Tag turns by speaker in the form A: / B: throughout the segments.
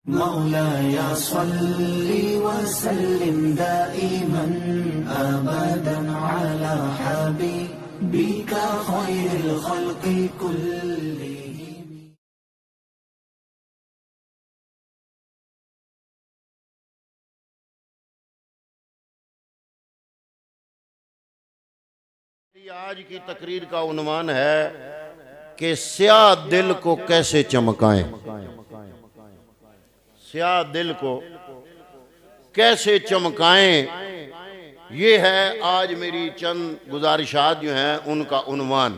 A: मौलाया सल्ली वसल्लिम दाइमन अबदन अला हबीबिका खैरिल खल्क़ि कुल्लिहिम।
B: आज की तकरीर का उन्वान है कि स्याह दिल को कैसे चमकाएं। स्याह दिल को कैसे चमकाएं, ये है आज मेरी चंद गुजारिशात जो हैं उनका उन्वान।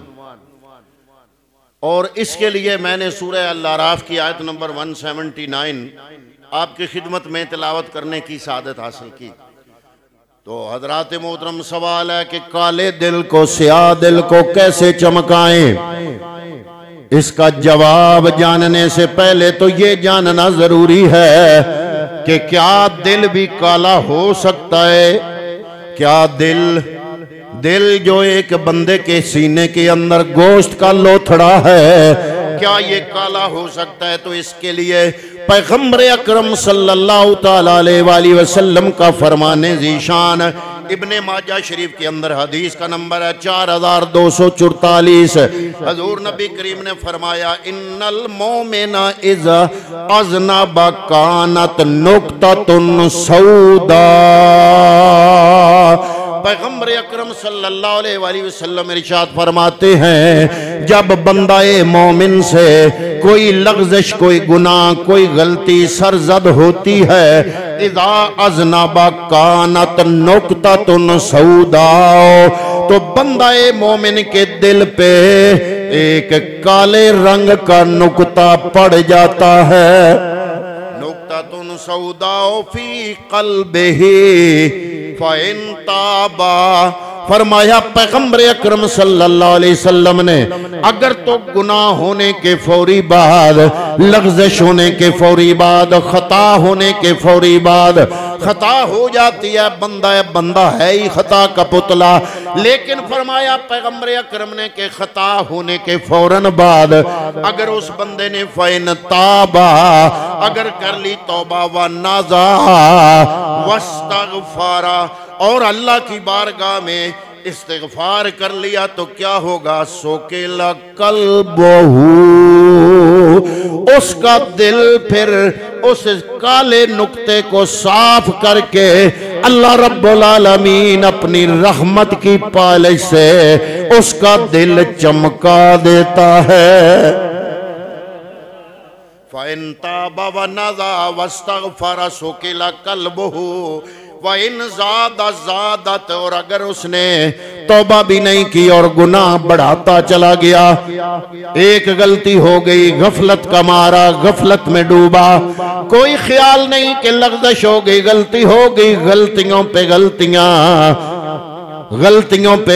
B: और इसके लिए मैंने सूरह अल-अराफ की आयत नंबर 179 आपकी खिदमत में तिलावत करने की सादत हासिल की। तो हजरात मोहतरम सवाल है कि काले दिल को, स्याह दिल को कैसे चमकाएं। इसका जवाब जानने से पहले तो ये जानना जरूरी है कि क्या दिल भी काला हो सकता है। क्या दिल जो एक बंदे के सीने के अंदर गोश्त का लोथड़ा है, क्या ये काला हो सकता है। तो इसके लिए पैगंबर अकरम सल्लल्लाहु तआला अलैहि वसल्लम का फरमाने ज़ीशान इब्ने माजा शरीफ के अंदर हदीस का नंबर है 4244। हजूर नबी करीम ने फरमाया इन्नल मोमिना इज़ा अज़नबा कानत नुक्ततुन सौदा। पैगंबर अकरम सल्लल्लाहु अलैहि वसल्लम इरशाद फरमाते हैं जब बंदाए मोमिन से कोई लग़ज़िश, कोई गुनाह, कोई गलती सरजद होती है, इज़ा अज़नबा कानत नुक्ततुन सौदा, तो बंदाए मोमिन के दिल पे एक काले रंग का नुक्ता पड़ जाता है। नुक्ततुन सौदा फी क़ल्बिही फ़इन ताबा। फरमाया पैगंबर अकरम सल्लल्लाहु अलैहि वसल्लम ने अगर तो गुनाह होने के फौरी बाद, लग़ज़िश होने के फौरी बाद, खता होने के फौरी बाद, खता हो जाती है, बंदा है ही खता का पुतला, लेकिन फरमाया पैगंबर अकरम ने के खता होने के फौरन बाद अगर उस बंदे ने फ़इन ताबा, अगर कर ली तौबा व नाज़ा वस्तग़फ़ारा, और अल्लाह की बारगाह में इस्तिग़फ़ार कर लिया, तो क्या होगा। सोकेला क़ल्बुहू, उसका दिल फिर उस काले नुक्ते को साफ करके अल्लाह रब्बुल आलमीन अपनी रहमत की पालिश से उसका दिल चमका देता है। फ़इन ताबा व नज़ा वस्तग़फ़रा सोकेला क़ल्बुहू व इन ज़ादत, और अगर उसने तौबा भी नहीं की और गुनाह बढ़ाता चला गया, एक गलती हो गई, गफलत का मारा, गफलत में डूबा, कोई ख्याल नहीं कि लग़ज़िश हो गई, गलती हो गई, गलतियों पे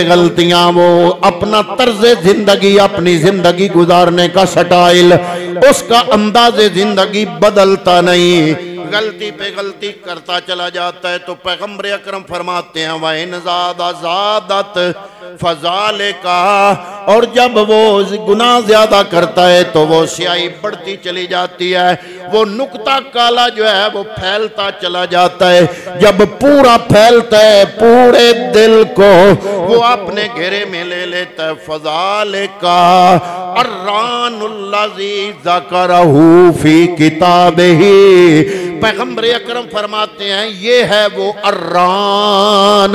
B: गलतियां, वो अपना तर्ज़े जिंदगी, अपनी जिंदगी गुजारने का स्टाइल, उसका अंदाज़े जिंदगी बदलता नहीं, गलती पे गलती करता चला जाता है। तो पैगंबर अकरम फरमाते हैं वइन ज़ादत फ़ज़ालिका, और जब वो गुनाह ज्यादा करता है तो वो स्याही बढ़ती चली जाती है, वो नुक्ता काला जो है वो फैलता चला जाता है। जब पूरा फैलता है पूरे दिल को वो अपने घेरे में ले लेता है। फ़ज़ालिका अर्रानुल्लज़ी ज़करहू फ़ी किताबिही, पैगंबर अकरम फरमाते हैं ये है वो अर्रान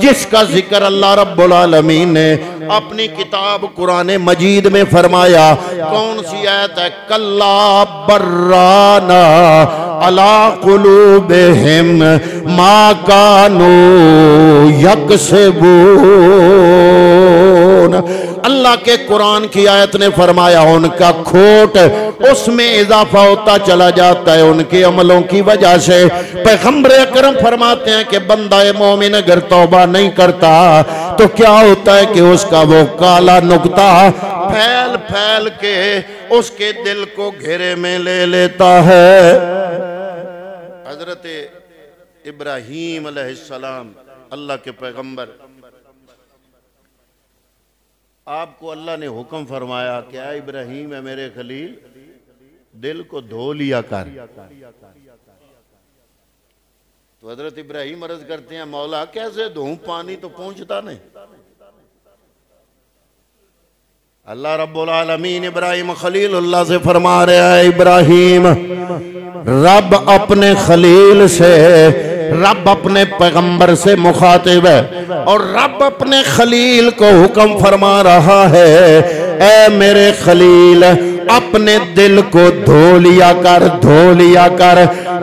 B: जिसका जिक्र अल्लाह रब्बुल आलमीन ने अपनी किताब कुरान मजीद में फरमाया। कौन सी आयत है। कल्ला बर्राना अला कुलूबिहिम मा कानू यकसिबून। अल्लाह के कुरान की आयत ने फरमाया उनका खोट उसमें इजाफा होता चला जाता है उनके अमलों की वजह से। पैगंबर अकरम फरमाते हैं कि बंदा मोमिन अगर तौबा नहीं करता तो क्या होता है कि उसका वो काला नुक्ता फैल फैल के उसके दिल को घेरे में ले लेता है। हजरत इब्राहीम अलैहिस्सलाम अल्लाह के पैगंबर, आपको अल्लाह ने हुक्म फरमाया कि ऐ इब्राहीम है मेरे खलील, दिल को धो लिया कर। तो हजरत इब्राहिम अर्ज करते हैं मौला कैसे धोऊं, पानी तो पहुंचता नहीं। अल्लाह रब्बुल आलमीन इब्राहिम खलीलुल्लाह से फरमा रहा है इब्राहिम, रब अपने खलील से, रब अपने पैगंबर से मुखातिब है और रब अपने खलील को हुक्म फरमा रहा है, ऐ मेरे खलील अपने दिल को धो लिया कर, धो लिया कर।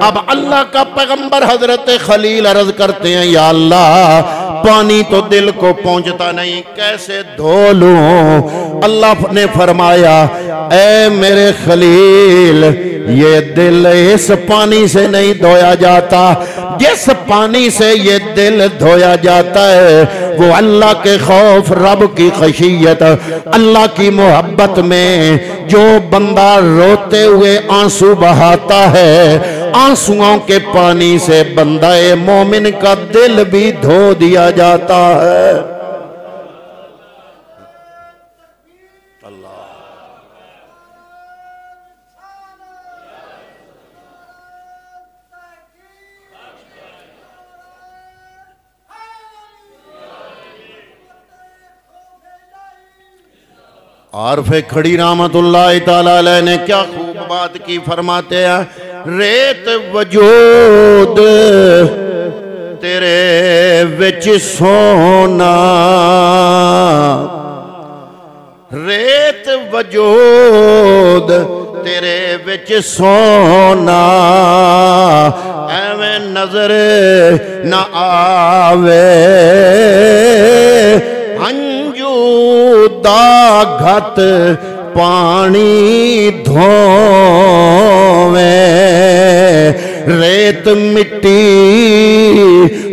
B: अब अल्लाह का पैगंबर हजरत खलील अर्ज करते हैं या अल्लाह पानी तो दिल को पहुंचता नहीं, कैसे धो लूं। अल्लाह ने फरमाया ऐ मेरे खलील ये दिल इस पानी से नहीं धोया जाता, जिस पानी से ये दिल धोया जाता है वो अल्लाह के खौफ, रब की खशियत, अल्लाह की मोहब्बत में जो बंदा रोते हुए आंसू बहाता है, आंसुओं के पानी से बंदाए मोमिन का दिल भी धो दिया जाता है। आरफे खड़ी रहमतुल्लाह तआला अलैह ने क्या खूब बात की, फरमाते हैं रेत वजूद तेरे विच सोना, रेत वजूद तेरे विच सोना, एवें नजर न आवे हंजू दाघत पानी धोवे, रेत मिट्टी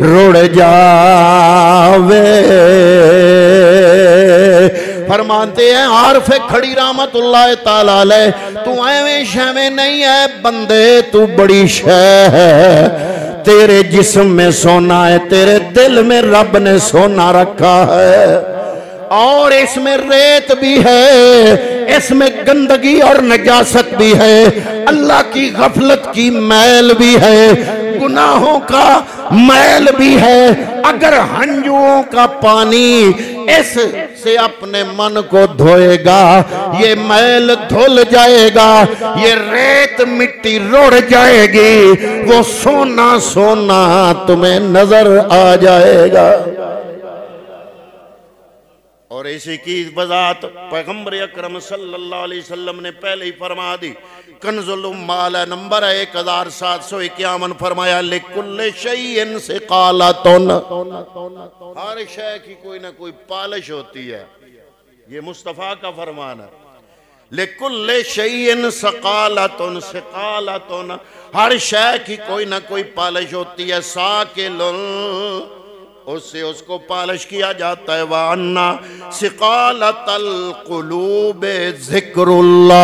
B: रुड़ जावे। फरमाते हैं आरफे खड़ी रहमतुल्लाह तआला अलैह, तू एवें शैवें नहीं है बंदे, तू बड़ी शै है। तेरे जिस्म में सोना है, तेरे दिल में रब ने सोना रखा है और इसमें रेत भी है, इसमें गंदगी और नजासत भी है, अल्लाह की गफलत की मैल भी है, गुनाहों का मैल भी है। अगर हंजुओं का पानी इस से अपने मन को धोएगा, ये मैल धुल जाएगा, ये रेत मिट्टी रुड़ जाएगी, वो सोना सोना तुम्हें नजर आ जाएगा। और इसी की वजात पैगंबर अकरम सल्लल्लाहु अलैहि वसल्लम ने पहले ही फरमा दी। कंजुल उम्माल नंबर है 1751, फरमाया लिकुल्ले शैइन सिकालतुन, हर शय की कोई ना कोई पालिश होती है, ये मुस्तफ़ा का फरमान है। लिकुल्ले शैइन सिकालतुन, सिकालतुन हर शय की कोई ना कोई पालिश होती है, साकिलुन उससे उसको पालिश किया जाता है। वान्ना सिकालतल कुलूब जिक्रुल्लाह,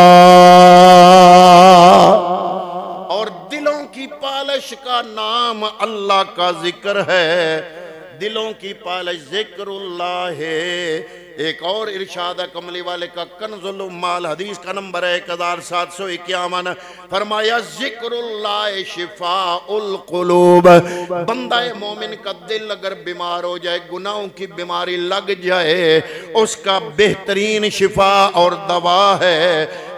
B: और दिलों की पालिश का नाम अल्लाह का जिक्र है, दिलों की पालिश जिक्रुल्लाह है। एक और इरशाद कमली वाले का कंजुल उम्माल हदीस का नंबर है 1751, फरमाया जिक्रुल्लाह शिफाउल कुलूब, बंदा मोमिन का दिल अगर बीमार हो जाए, गुनाहों की बीमारी लग जाए, उसका बेहतरीन शिफा और दवा है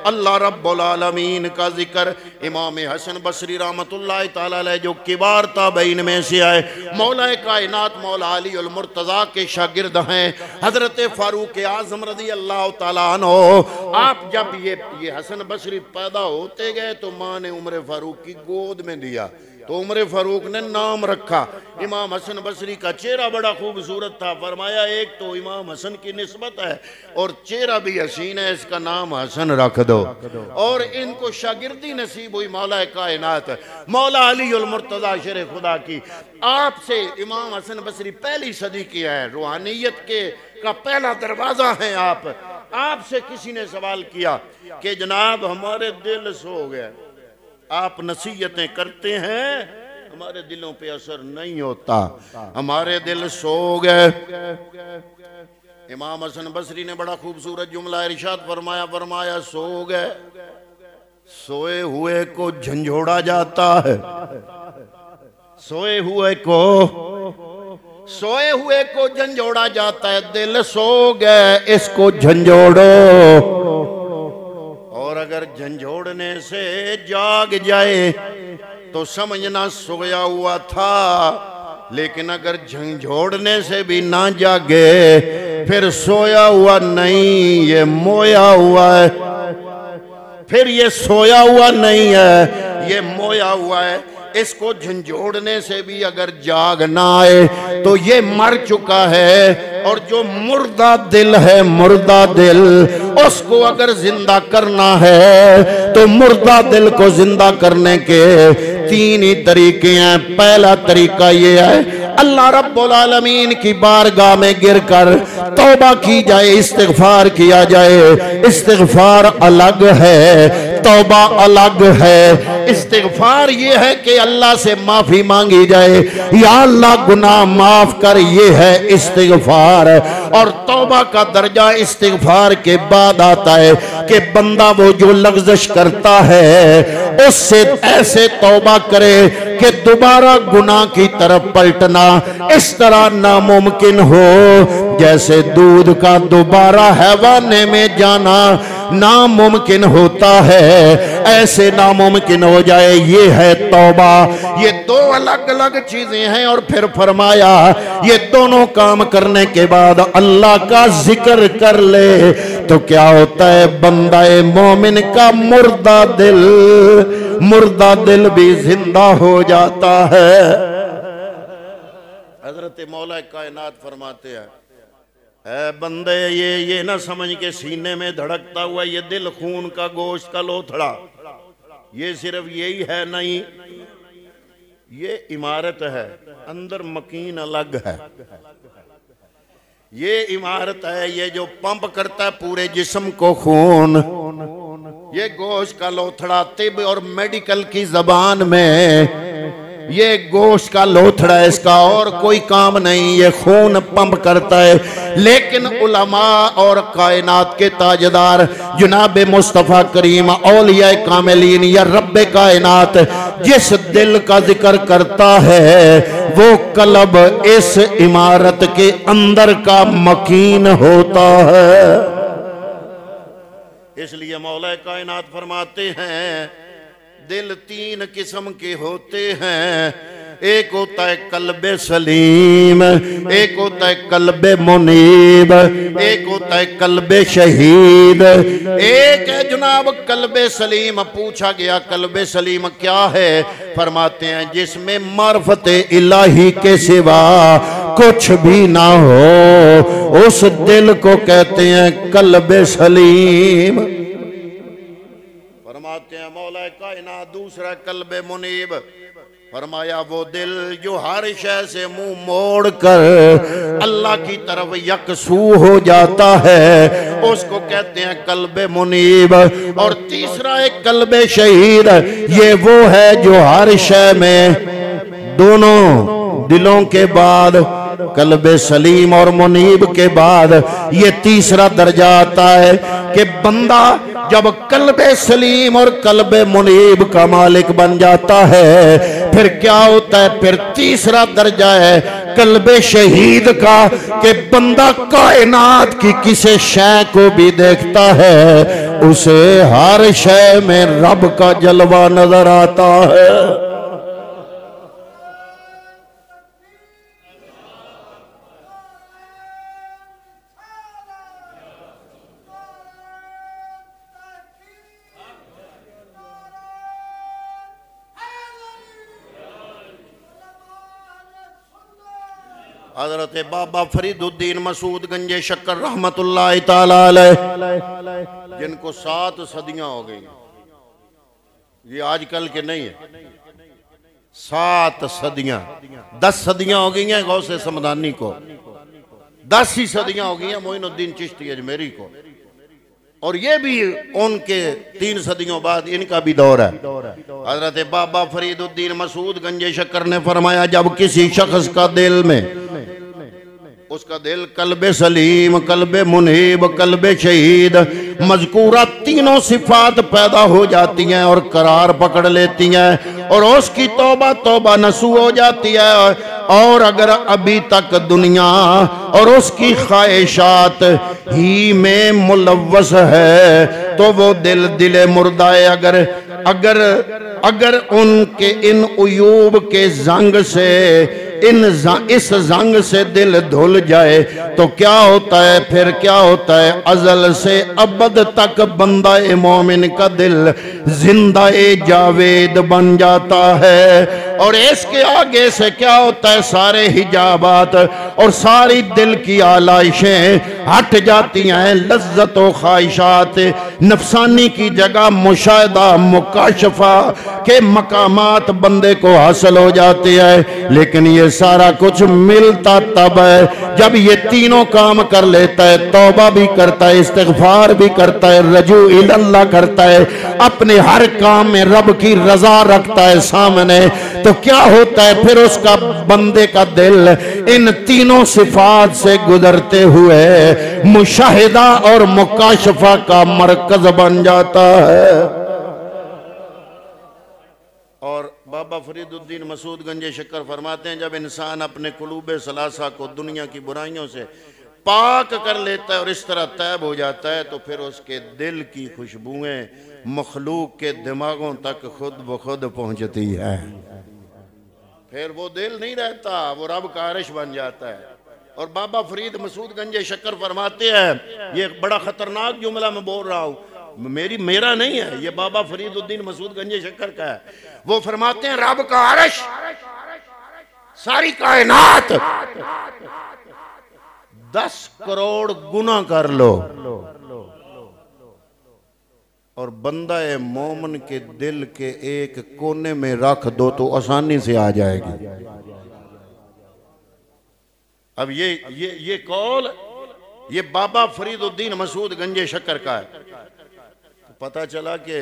B: अल्लाह रब्बुल आलमीन का जिक्र। इमाम हसन बसरी रहमतुल्लाह तआला अलैह जो किबार ताबईन में से आए, मौला कायनात मौला अली उल मुर्तज़ा के शागिर्द हैं, हजरत फारूक आज़म रज़ी अल्लाह तआला अन्हु। आप जब ये हसन बसरी पैदा होते गए तो माँ ने उमर फारूक की गोद में दिया, तो उमर फारूक ने नाम रखा। इमाम हसन बसरी का चेहरा बड़ा खूबसूरत था, फरमाया एक तो इमाम हसन की निस्बत है और चेहरा भी हसीन है, इसका नाम हसन रख दो। और इनको शागिर्दी नसीब हुई मौला कायनात मौला अली उल मुर्तज़ा शेर खुदा की। आपसे इमाम हसन बसरी पहली सदी की है, रूहानियत के का पहला दरवाजा है। आपसे किसी ने सवाल किया कि जनाब हमारे दिल सो गए, आप नसीहतें करते हैं, हमारे दिलों पे असर नहीं होता, हमारे दिल सो गए। इमाम हसन बसरी ने बड़ा खूबसूरत जुमला इरशाद फरमाया, फरमाया सो गए, सोए हुए को झंझोड़ा जाता है, सोए हुए को झंझोड़ा जाता है। दिल सो गए इसको झंझोड़ो, और अगर झंझोड़ने से जाग जाए तो समझना सोया हुआ था, लेकिन अगर झंझोड़ने से भी ना जागे फिर सोया हुआ नहीं, ये मोया हुआ है। फिर ये सोया हुआ नहीं है, ये मोया हुआ है। इसको झंझोड़ने से भी अगर जाग ना आए तो ये मर चुका है। और जो मुर्दा दिल है, मुर्दा दिल, उसको अगर जिंदा करना है तो मुर्दा दिल को जिंदा करने के 3 ही तरीके हैं। पहला तरीका ये है, अल्लाह रब्बुल आलमीन की बारगाह में गिरकर तौबा की जाए, इस्तिगफार किया जाए। इस्तिगफार अलग है, तौबा अलग है। इस्तिगफार ये है कि अल्लाह से माफी मांगी जाए, या अल्लाह गुनाह माफ कर, ये है इस्तिगफार। और तौबा का दर्जा इस्तिगफार के बाद आता है कि बंदा वो जो लग़्ज़िश करता है उससे ऐसे तौबा करे कि दोबारा गुनाह की तरफ पलटना इस तरह नामुमकिन हो जैसे दूध का दोबारा हैवाने में जाना नामुमकिन होता है, ऐसे नामुमकिन हो जाए। ये है तौबा। ये 2 अलग अलग चीजें हैं। और फिर फरमाया ये दोनों काम करने के बाद अल्लाह का जिक्र कर ले तो क्या होता है, बंदाए मोमिन का मुर्दा दिल भी जिंदा हो जाता है। हजरत मौला कायनात फरमाते हैं, ऐ बंदे ये ना समझ के सीने में धड़कता हुआ ये दिल खून का गोश्त का लोथड़ा, ये सिर्फ यही है नहीं, ये इमारत है, अंदर मकीन अलग है। ये इमारत है, ये जो पंप करता है पूरे जिस्म को खून, ये गोश्त का लोथड़ा। तिब और मेडिकल की जबान में ये गोश्त का लोथड़ा है, इसका और कोई काम नहीं, ये खून पंप करता है। लेकिन उलमा और कायनात के ताजदार जनाब मुस्तफ़ा करीम औलिया कामिलीन या रब्बे कायनात जिस दिल का जिक्र करता है वो कलब इस इमारत के अंदर का मकीन होता है। इसलिए मौला कायनात फरमाते हैं दिल 3 किस्म के होते हैं, एक होता है कल्बे सलीम, एक होता है कल्बे मुनीब, एक होता है कल्बे शहीद, एक है जनाब कल्बे सलीम। पूछा गया कल्बे सलीम क्या है, फरमाते हैं जिसमें मार्फत इलाही के सिवा कुछ भी ना हो, उस दिल को कहते हैं कल्बे सलीम। फरमाते हैं मौला कायनात दूसरा कल्बे मुनीब, फरमाया वो दिल जो हर शय से मुंह मोड़ कर अल्लाह की तरफ यकसू हो जाता है, उसको कहते हैं कल्बे मुनीब। और तीसरा एक कल्बे शहीद, ये वो है जो हर शय में दोनों दिलों के बाद कल्बे सलीम और मुनीब के बाद ये तीसरा दर्जा आता है कि बंदा जब कल्बे सलीम और कल्बे मुनीब का मालिक बन जाता है फिर क्या होता है, फिर तीसरा दर्जा है कल्बे शहीद का कि बंदा कायनात की किसी शय को भी देखता है उसे हर शय में रब का जलवा नजर आता है। हजरत बाबा फरीदुद्दीन मसूद गंजे शक्कर रहमतुल्लाह ताला अलैह जिनको 7 सदियां हो गई, ये आजकल के नहीं है, 7 सदियां 10 सदियां हो गई हैं गौसे समदानी को, 10 ही सदियां हो गई हैं मोइनुद्दीन चिश्ती अजमेरी को, और ये भी उनके 3 सदियों बाद इनका भी दौर है। हजरत बाबा फरीदुद्दीन मसूद गंजे शक्कर ने फरमाया जब किसी शख्स का दिल में उसका दिल कल्बे सलीम, कल्बे मुनीब, कल्बे शहीद, मजकूरा तीनों सिफात पैदा हो जाती हैं और करार पकड़ लेती हैं और उसकी तौबा तौबा नसूह हो जाती है। और अगर अभी तक दुनिया और उसकी ख्वाहिशात ही में मुलव्वस है तो वो दिल दिले मुर्दा है। अगर उनके इन उयूब के जंग से इस जंग से दिल धुल जाए तो क्या होता है? फिर क्या होता है? अजल से अबद तक बंदा मोमिन का दिल जिंदा जावेद बन जाता है। और इसके आगे से क्या होता है? सारे हिजाबात और सारी दिल की आलाइशें हट जाती हैं। लज्जत व ख्वाहिशात नफसानी की जगह मुशाहिदा मुकाशफा के मकामात बंदे को हासिल हो जाते हैं। लेकिन ये सारा कुछ मिलता तब है जब ये तीनों काम कर लेता है। तौबा भी करता है, इस्तिग़फ़ार भी करता है, रजू इल्लल्लाह करता है, अपने हर काम में रब की रजा रखता है सामने। तो क्या होता है फिर? उसका बंदे का दिल इन तीनों सिफात से गुजरते हुए मुशाहिदा और मुकाशफा का मरकज बन जाता है। और बाबा फरीदुद्दीन मसूद गंजे शक्कर फरमाते हैं, जब इंसान अपने कुलूबे सलासा को दुनिया की बुराइयों से पाक कर लेता है और इस तरह तैब हो जाता है तो फिर उसके दिल की खुशबुएं मखलूक के दिमागों तक खुद ब खुद पहुंचती है। फिर वो दिल नहीं रहता, वो रब का अरश बन जाता है। और बाबा फरीद मसूद गंजे शक्कर फरमाते हैं, ये बड़ा खतरनाक जुमला मैं बोल रहा हूँ, मेरा नहीं है, ये बाबा फरीदुद्दीन मसूद गंजे शक्कर का है। वो फरमाते हैं रब का अरश, सारी कायनात 10 करोड़ गुना कर लो और बंदा मोमन के दिल के एक कोने में रख दो तो आसानी से आ जाएगी। अब ये कौल ये बाबा फरीदुद्दीन मसूद गंजे शक्कर का है। तो पता चला कि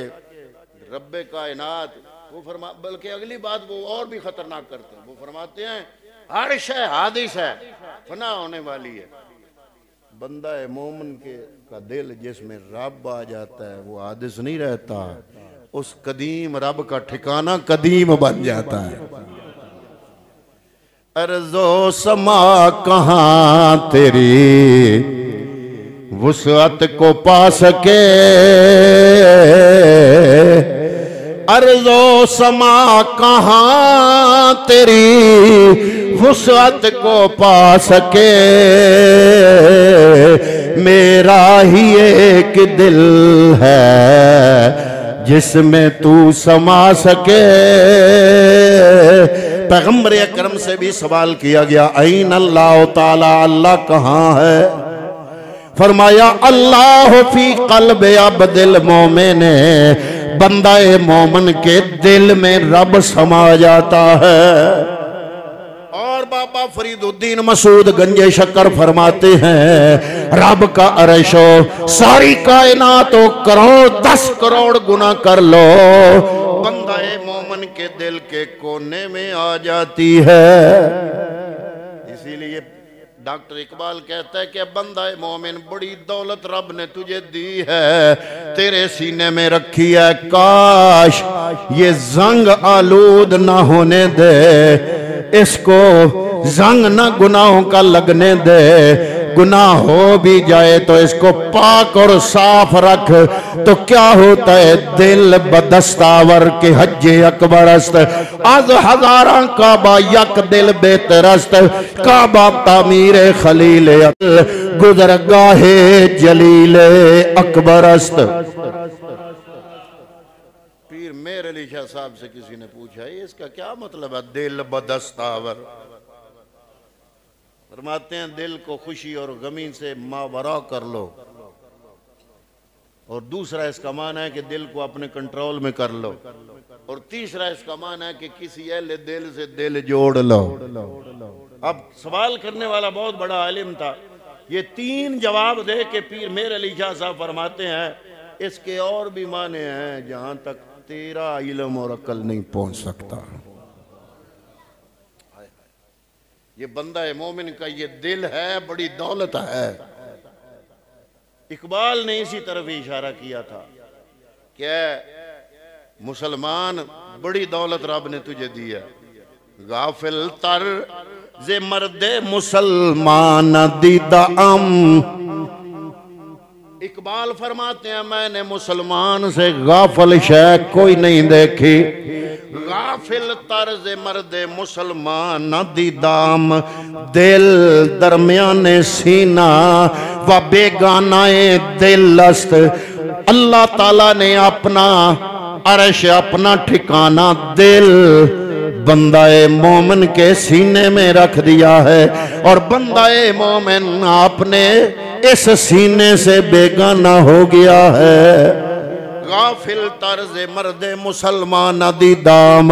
B: रब्बे कायनात वो फरमा, बल्कि अगली बात वो और भी खतरनाक करते हैं। वो फरमाते हैं अर्श है, हादिस है, फना होने वाली है। बंदा मोमन के का दिल जिसमें रब आ जाता है वो हादिस नहीं रहता, उस कदीम रब का ठिकाना कदीम बन जाता है। अर्ज़ो समा कहाँ तेरी वुसअत को पा सके, अर्ज़ो समा कहाँ तेरी वुसअत को पा सके, मेरा ही एक दिल है जिसमें तू समा सके। पैगंबर अकरम से भी सवाल किया गया, ऐन अल्लाह ताला, अल्लाह कहाँ है? फरमाया अल्लाह फी क़ल्ब अब्दिल मोमिन, बंदा मोमन के दिल में रब समा जाता है। और बाबा फरीदुद्दीन मसूद गंजे शक्कर फरमाते हैं रब का अरशो सारी कायनात करोड़ 10 करोड़ गुना कर लो, बंदा मोमन के दिल के कोने में आ जाती है। इसीलिए डॉक्टर इकबाल कहता है कि बंदा मोमिन बड़ी दौलत रब ने तुझे दी है, तेरे सीने में रखी है, काश ये जंग आलूद ना होने दे, इसको जंग ना गुनाहों का लगने दे, गुनाह हो भी जाए तो इसको पाक और साफ रख। तो क्या होता है? दिल बदस्तावर के हज्जे अकबरस्त, आज हजारा काबा यक दिल बेतरस्त, काबा तामीर खलील गुजरगाहे जलील अकबरस्त। पीर मेर अली शाह साहब से किसी ने पूछा इसका क्या मतलब है दिल बदस्तावर? फरमाते हैं दिल को खुशी और गमी से मावरा कर लो, और दूसरा इसका माना है कि दिल को अपने कंट्रोल में कर लो, और तीसरा इसका माना है कि किसी अहले दिल से दिल जोड़ लो। अब सवाल करने वाला बहुत बड़ा आलिम था, ये 3 जवाब दे के पीर मेर अली शाह साहब फरमाते हैं इसके और भी माने हैं जहां तक तेरा इल्म और अकल नहीं पहुंच सकता। ये बंदा है मोमिन का ये दिल है, बड़ी दौलत है। इकबाल ने इसी तरफ इशारा किया था, क्या मुसलमान बड़ी दौलत रब ने तुझे दी है। गाफिल तर जे मर्दे मुसलमान दीदा अम, इकबाल फरमाते हैं मैंने मुसलमान से गाफिल शय कोई नहीं देखी। गाफिल तर्ज मर्दे मुसलमान दीदाम, दिल दरमियाने सीना व बेगानाए दिल अस्त। अल्लाह ताला ने अपना अर्श, अपना ठिकाना दिल बंदाए मोमिन के सीने में रख दिया है, और बंदाए मोमिन आपने इस सीने से बेगाना हो गया है। गाफिल तर्ज मर्दे मुसलमान दी दाम,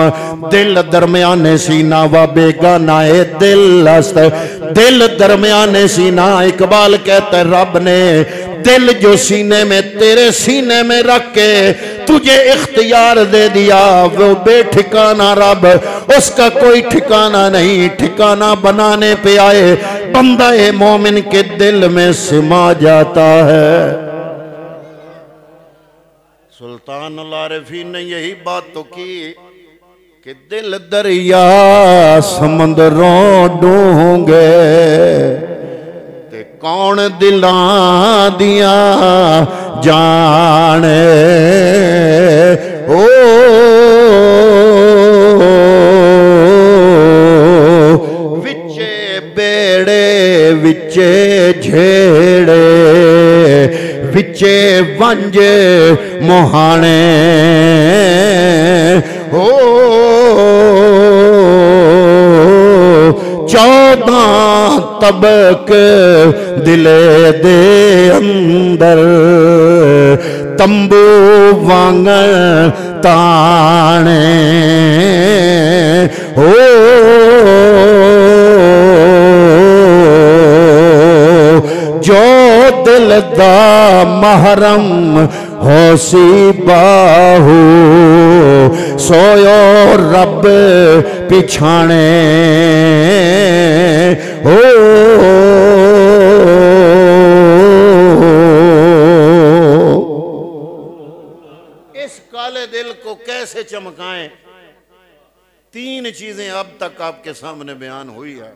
B: दिल दरमियाने सीना व बेगानाए दिल अस्त। दिल दरमियाने सीना, इकबाल कहते रब ने दिल जो सीने में, तेरे सीने में रख के तुझे इख्तियार दे दिया, वो बेठिकाना रब, उसका कोई ठिकाना नहीं। ठिकाना बनाने पे आए बंदा ए मोमिन के दिल में समा जाता है। सुल्तान अल-आरिफीन ने यही बात तो की कि दिल दरिया समंदरों डूंगे, ते कौन दिलां दिया जाने। ओ विचे बेड़े विचे झेड़े, विचे वंज मोहाने। हो 14 तबक दिले दे अंदर, तंबू वांगण ताने। हो जो दिल दा महरम होसी बाहू, सोयो रब पिछाने। ओ इस काले दिल को कैसे चमकाएं? 3 चीजें अब तक आपके सामने बयान हुई है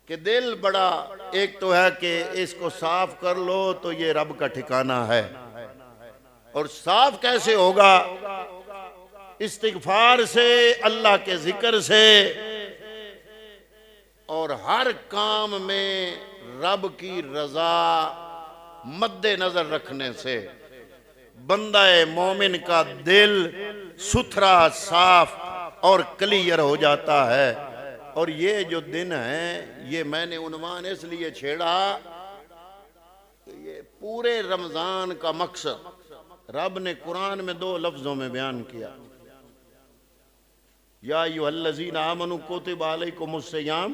B: कि दिल बड़ा, एक तो है कि इसको साफ कर लो तो ये रब का ठिकाना है। और साफ कैसे होगा? इस्तिगफार से, अल्लाह के जिक्र से, और हर काम में रब की रजा मद्दे नजर रखने से बंदा मोमिन का दिल सुथरा, साफ और क्लियर हो जाता है। और ये जो दिन है, ये मैंने उन्वान इसलिए छेड़ा कि ये पूरे रमजान का मकसद रब ने कुरान में 2 लफ्जों में बयान किया। या अय्युहल्लज़ीना आमनू कुतिबा अलैकुमुस्सियाम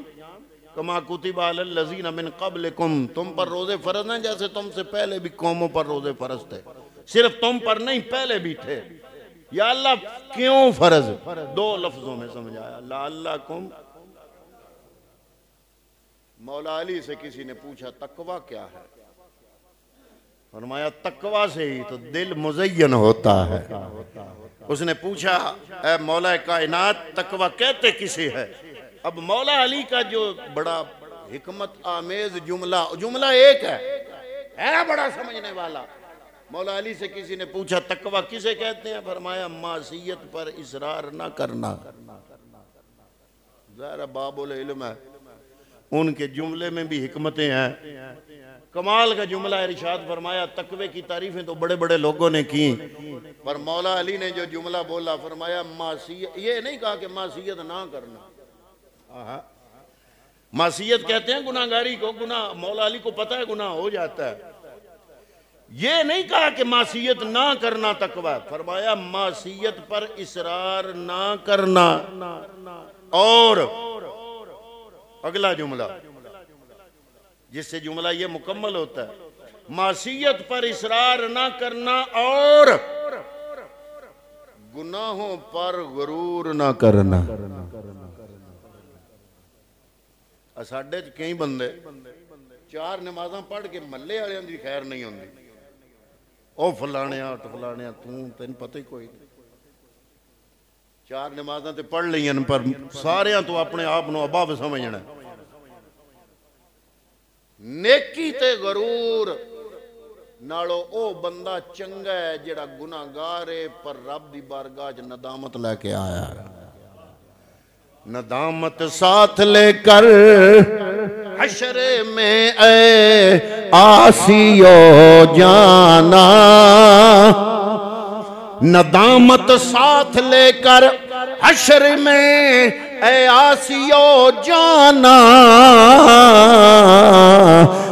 B: कमा कुतिबा अलल्लज़ीना मिन क़ब्लिकुम, तुम पर रोजे फर्ज हैं जैसे तुमसे पहले भी कौमों पर रोजे फर्ज थे। सिर्फ तुम पर नहीं, पहले भी थे। या अल्लाह क्यों फर्ज? 2 लफ्जों में समझाया, लअल्लकुम। मौला अली से किसी ने पूछा तकवा क्या है? फरमाया तकवा से ही तो दिल मुज़य्यन होता है। उसने पूछा ऐ मौला कायनात, तकवा कहते किसे है? अब मौला अली का जो बड़ा हिकमत आमेज जुमला एक है बड़ा समझने वाला। मौला अली से किसी ने पूछा तकवा किसे कहते हैं? फरमाया मासियत पर इसरार ना करना। ज़रा बाबुल इल्म है, उनके जुमले में भी हिकमतें हैं। कमाल का जुमला इरशाद फरमाया, तकवे की तारीफें तो बड़े बड़े लोगों ने की, पर मौला अली ने जो जुमला बोला फरमाया मासियत, ये नहीं कहा कि मासियत ना करना। मासियत कहते हैं गुनाहगारी को, गुनाह मौला अली को पता है गुनाह हो जाता है। ये नहीं कहा कि मासियत ना करना तकवा, फरमाया मासियत पर इसरार ना करना। और अगला जुमला जिससे जुमला ये मुकम्मल होता है, मासियत पर इसरार ना करना और गुनाहों पर गुरूर ना करना। साडे च कई बंदे 4 नमाज़ां पढ़ के महल्ले वालियां दी खैर नहीं होंदी। ओ फलाणिया तू तेन पता ही कोई नहीं। 4 नमाज़ां ते पढ़ लियां पर सारियां तो अपने आप नूं अबाब समझना। नेकी ते गरूर नालों ओ बंदा चंगा है जिहड़ा गुनाहगार है पर रब दी बारगाह च नदामत लेके आया है। नदामत साथ लेकर हशरे में ए आसियो जाना, नदामत साथ लेकर हशर में ए आसियो जाना।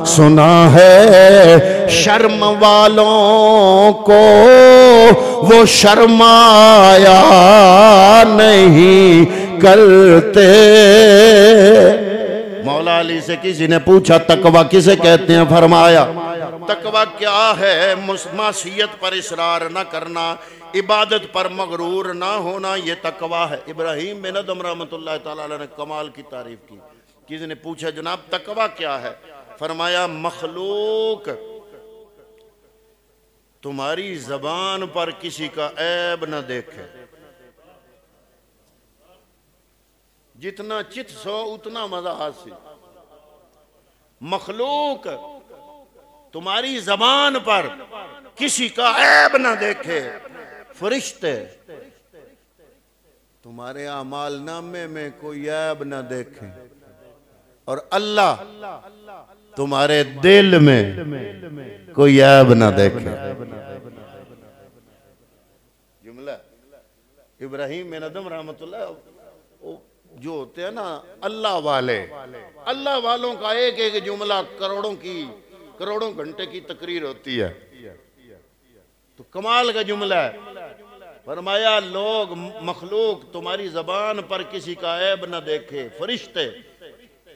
B: सुना है शर्म वालों को वो शर्माया नहीं करते। मौला अली से किसी ने पूछा तकवा किसे कहते हैं, फरमाया तकवा क्या है? मासियत पर इसरार न करना, इबादत पर मगरूर ना होना, ये तकवा है। इब्राहिम बिन अदम रहमतुल्लाह तआला अलैह ने कमाल की तारीफ की। किसी ने पूछा जनाब तकवा क्या है? फरमाया मखलूक तुम्हारी जबान पर किसी का ऐब न देखे। जितना चित सो उतना मजा हासिल। मखलूक तुम्हारी जबान पर किसी का ऐब न देखे। फरिश्ते तुम्हारे अमाल नामे में कोई ऐब न देखे। और अल्लाह तुम्हारे दिल में कोई ऐब न देखे। जुमला इब्राहिम बिन अदम रहमतुल्लाह जो होते हैं ना अल्लाह वाले, अल्लाह वालों का एक एक जुमला करोड़ों घंटे की तकरीर होती है। तो कमाल का जुमला है। फरमाया लोग मखलूक तुम्हारी जबान पर किसी का ऐब न देखे। फरिश्ते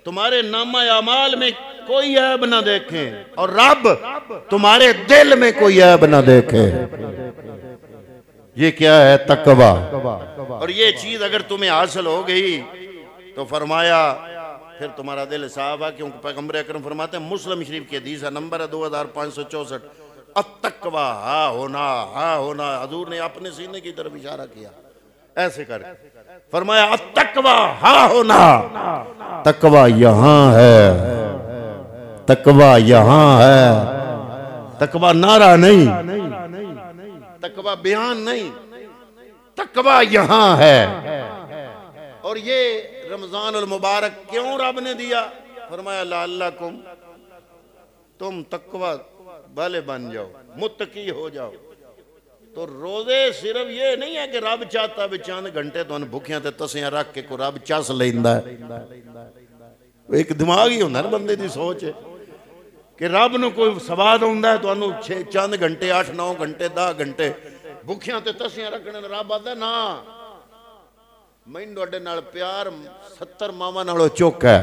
B: तुम्हारे नामा अमाल में कोई ऐब न देखे। और रब तुम्हारे दिल में कोई ऐब न देखे। ये क्या है? तकवा। और ये चीज अगर तुम्हें हासिल हो गई तो फरमाया फिर तुम्हारा दिल साफ है। क्योंकि पैगंबर अकरम फरमाते हैं, मुस्लिम शरीफ की हदीस है नंबर 2564, अत्तकवा हा होना। हजूर ने अपने सीने की तरफ इशारा किया ऐसे कर फरमाया अत्तकवा हा होना। तकवा यहाँ है, तकवा यहाँ है। तकवा नारा नहीं, तकवा बयान नहीं, तकवा यहाँ है। और ये रमजान उल मुबारक क्यों रब ने दिया? फरमाया लअल्लकुम तुम तकवा वाले बन जाओ, मुत्तकी हो जाओ। तो रोजे सिर्फ ये नहीं है कि रब चाहता भी चंद घंटे तो भुखियां ते तसियां रख के को रब चस लेंदा है। एक दिमाग ही होंदा ना बंदे दी सोच है कि रब नूं कोई स्वाद आउंदा है तुहानू चंद घंटे 8-9 घंटे 10 घंटे भुखियां ते तसियां रखने। रब आदा ना मैनूं तुहाडे नाल प्यार 70 मावां नालों चुक है।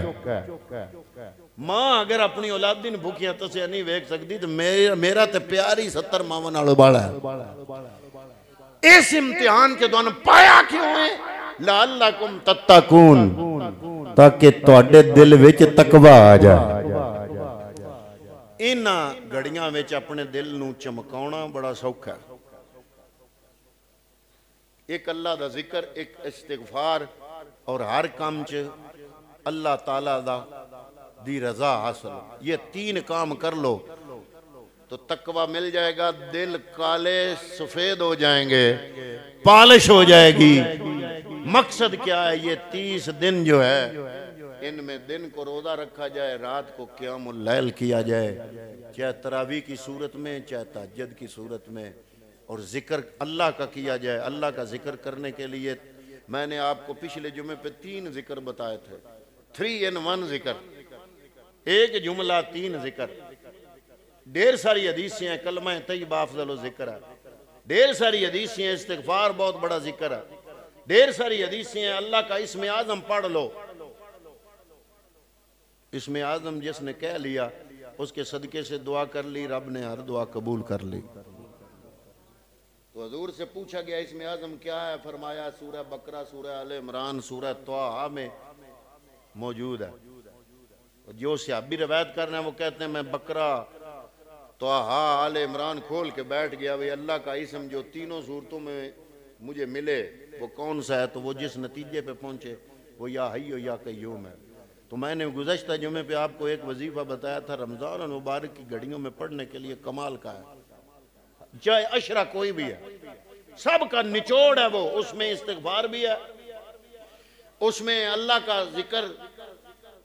B: मां अगर अपनी औलादी नूं भुखियां तसियां नहीं वेख सकती तो मेरा ते प्यार ही 70 मावां नालों बाला है। इस इम्तिहान के तुहानू पाया क्यों है? लअल्लकुम तत्तकून, ताकि तुहाडे दिल विच तकवा आ जाए। इन्हां घड़ियां विच अपने दिल नूं चमकाउणा बड़ा सौखा है। एक अल्लाह दा जिक्र, एक इस्तिगफार, और हर काम च अल्लाह ताला दा दी रजा हासिल। ये 3 काम कर लो तो तकवा मिल जाएगा। दिल काले सफेद हो जाएंगे, पालिश हो जाएगी। मकसद क्या है? ये 30 दिन जो है इनमें दिन को रोजा रखा जाए, रात को क़ियामुल लैल किया जाए, चाहे तरावी की सूरत में चाहे तहज्जुद की सूरत में। और जिक्र अल्लाह का किया जाए। अल्लाह का जिक्र करने के लिए मैंने आपको पिछले जुमे पे 3 जिक्र बताए थे। 3 in 1 जिक्र, एक जुमला 3 जिक्र। ढेर सारी हदीसें हैं, कलमा तय्यबा अफज़ल जिक्र है। ढेर सारी हदीसें हैं, इस्तिग़फ़ार बहुत बड़ा जिक्र है। ढेर सारी हदीसें हैं, अल्लाह का इस्म आज़म पढ़ लो। इस्म आज़म जिसने कह लिया उसके सदके से दुआ कर ली, रब ने हर दुआ कबूल कर ली। तो हजूर से पूछा गया इस्म आज़म क्या है? फरमाया सूरह बकरा, सूरह आले इमरान, सूरह तौहा में मौजूद है। जो सिहाबी रवायत कर रहे हैं वो कहते हैं मैं बकरा तो आल इमरान खोल के बैठ गया, भाई अल्लाह का इसम जो तीनों सूरतों में मुझे मिले वो कौन सा है, तो वो जिस नतीजे पे पहुंचे वो या हय्यो या कय्यूम है। तो मैंने गुज़श्ता जुमे पे आपको एक वजीफ़ा बताया था, रमज़ान मुबारक की घड़ियों में पढ़ने के लिए कमाल का है, चाहे अशरा कोई भी है, सब का निचोड़ है वो। उसमें इस्तिग़फ़ार भी है, उसमें अल्लाह का जिक्र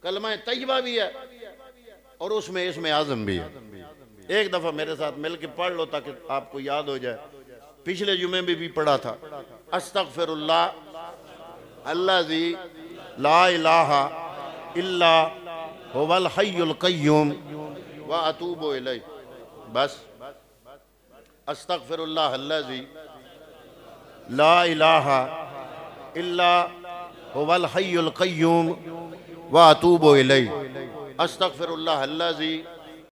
B: कलमा तय्यबा भी है, और उसमें इसमें आज़म भी है। एक दफ़ा मेरे साथ मिल के पढ़ लो ताकि आपको याद हो जाए। पिछले जुमे में भी पढ़ा था, अस्तग़फिरुल्लाह अल्लज़ी ला इलाहा इल्ला हुवल हय्युल क़य्यूम व अतूबु इलैह। बस अस्तग़फिरुल्लाह अल्लज़ी ला इलाहा इल्ला हुवल हय्युल क़य्यूम व अतूबु इलैह। अस्तग़फिरुल्लाह अल्लज़ी